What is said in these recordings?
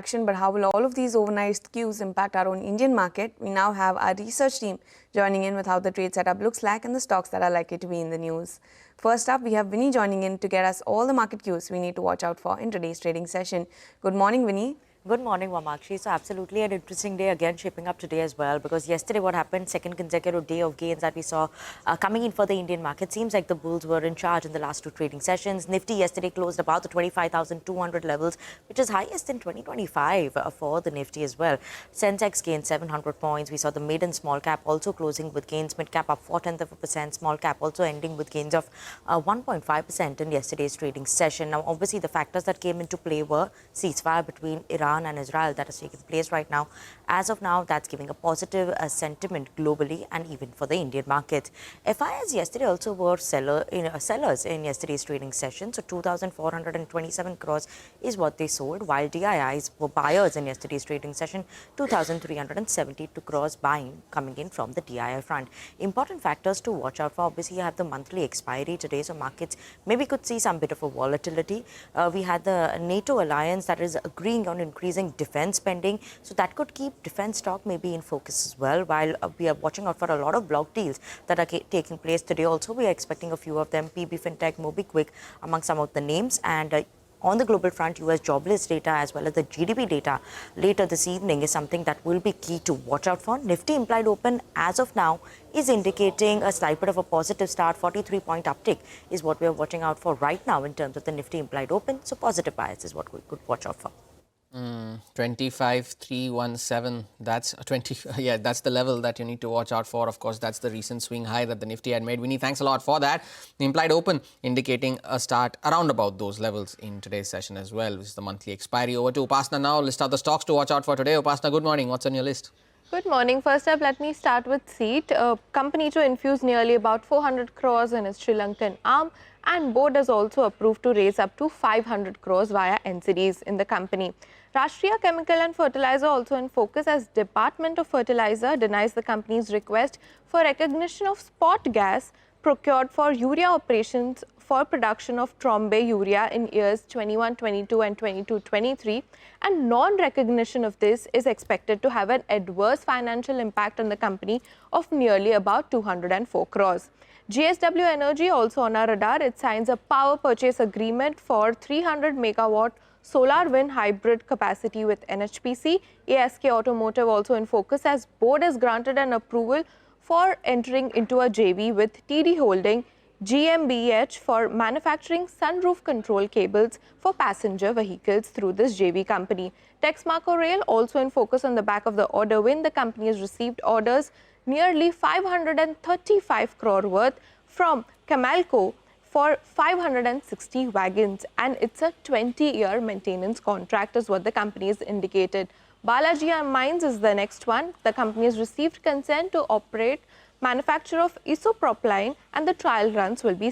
action, but how will all of these overnight cues impact our own Indian market? We now have our research team joining in with how the trade setup looks like and the stocks that are likely to be in the news. First up, we have Vinny joining in to get us all the market cues we need to watch out for in today's trading session. Good morning, Vinny. Good morning, Vamakshi. So absolutely an interesting day again shaping up today as well, because yesterday what happened, second consecutive day of gains that we saw coming in for the Indian market. Seems like the bulls were in charge in the last two trading sessions. Nifty yesterday closed about the 25,200 levels, which is highest in 2025 for the Nifty as well. Sensex gained 700 points. We saw the mid and small cap also closing with gains, mid cap up 0.4%, small cap also ending with gains of 1.5% in yesterday's trading session. Now, obviously, the factors that came into play were ceasefire between Iran and Israel that has taken place right now. As of now, that's giving a positive sentiment globally and even for the Indian market. FIs yesterday also were sellers in yesterday's trading session. So 2,427 crores is what they sold, while DIIs were buyers in yesterday's trading session. 2,372 crores buying coming in from the DII front. Important factors to watch out for. Obviously, you have the monthly expiry today, so markets maybe could see some bit of a volatility. We had the NATO alliance that is agreeing on increasing defense spending, so that could keep defense stock maybe in focus as well, while we are watching out for a lot of block deals that are taking place today. Also, we are expecting a few of them, PB Fintech, MobiKwik among some of the names. And on the global front, US jobless data as well as the GDP data later this evening is something that will be key to watch out for. Nifty implied open as of now is indicating a slight bit of a positive start. 43-point uptick is what we are watching out for right now in terms of the Nifty implied open. So positive bias is what we could watch out for. 25,317, that's 20. Yeah, that's the level that you need to watch out for. Of course, that's the recent swing high that the Nifty had made. Vinny, thanks a lot for that. The implied open indicating a start around about those levels in today's session as well, which is the monthly expiry. Over to Upasna now. List out the stocks to watch out for today. Upasna, good morning. What's on your list? Good morning. First up, let me start with Seat. Company to infuse nearly about 400 crores in its Sri Lankan arm, and board has also approved to raise up to 500 crores via NCDs in the company. Rashtriya Chemical and Fertilizer also in focus, as Department of Fertilizer denies the company's request for recognition of spot gas procured for urea operations for production of Trombe urea in years 21-22 and 22-23, and non-recognition of this is expected to have an adverse financial impact on the company of nearly about 204 crores. GSW Energy also on our radar. It signs a power purchase agreement for 300 megawatt solar wind hybrid capacity with NHPC. ASK Automotive also in focus, as board has granted an approval for entering into a JV with TD Holding GmbH for manufacturing sunroof control cables for passenger vehicles through this JV company. Texmaco Rail also in focus on the back of the order win. The company has received orders nearly 535 crore worth from Camalco for 560 wagons, and it's a 20-year maintenance contract is what the company has indicated. Balaji Mines is the next one. The company has received consent to operate manufacture of isopropyline, and the trial runs will be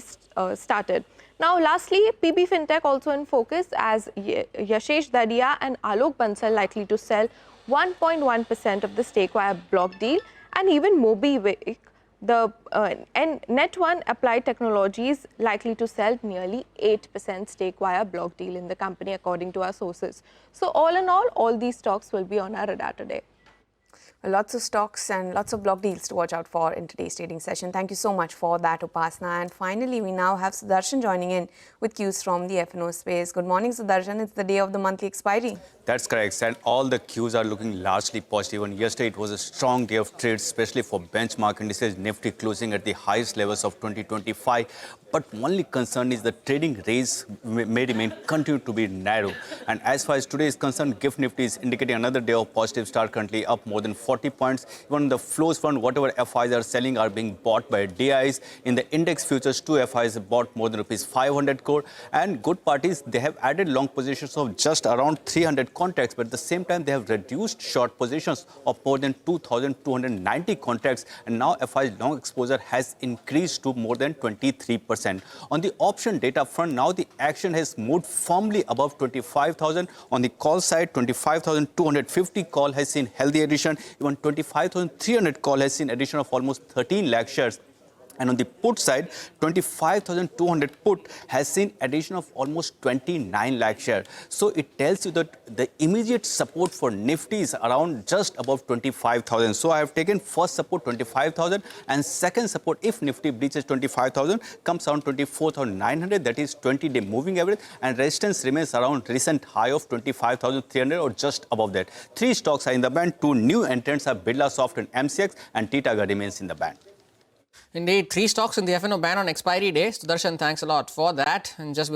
started. Now, lastly, PB Fintech also in focus, as Yashish Dadia and Alok Bansal likely to sell 1.1% of the stake via block deal, and even MobiKwik, the Net1 Applied Technologies likely to sell nearly 8% stake via block deal in the company, according to our sources. So all in all these stocks will be on our radar today. Lots of stocks and lots of block deals to watch out for in today's trading session. Thank you so much for that, Upasna. And finally, we now have Sudarshan joining in with cues from the F&O space. Good morning, Sudarshan. It's the day of the monthly expiry. That's correct, and all the cues are looking largely positive. And yesterday it was a strong day of trade, especially for benchmark indices. Nifty closing at the highest levels of 2025. But only concern is the trading range may continue to be narrow. And as far as today is concerned, GIFT Nifty is indicating another day of positive start, currently up more than 40 points. Even the flows front, whatever FIs are selling are being bought by DIs. In the index futures, two FIs bought more than rupees 500 crore. And good parties, they have added long positions of just around 300 contracts, but at the same time, they have reduced short positions of more than 2,290 contracts. And now FI's long exposure has increased to more than 23%. On the option data front, now the action has moved firmly above 25,000. On the call side, 25,250 call has seen healthy addition. Even 25,300 call has seen addition of almost 13 lakh shares. And on the put side, 25,200 put has seen addition of almost 29 lakh share. So it tells you that the immediate support for Nifty is around just above 25,000. So I have taken first support 25,000 and second support if Nifty breaches 25,000 comes around 24,900. That is 20-day moving average, and resistance remains around recent high of 25,300 or just above that. 3 stocks are in the band. 2 new entrants are Birlasoft and MCX, and Titaga remains in the band. Indeed, 3 stocks in the F&O ban on expiry day. Sudarshan, thanks a lot for that. And just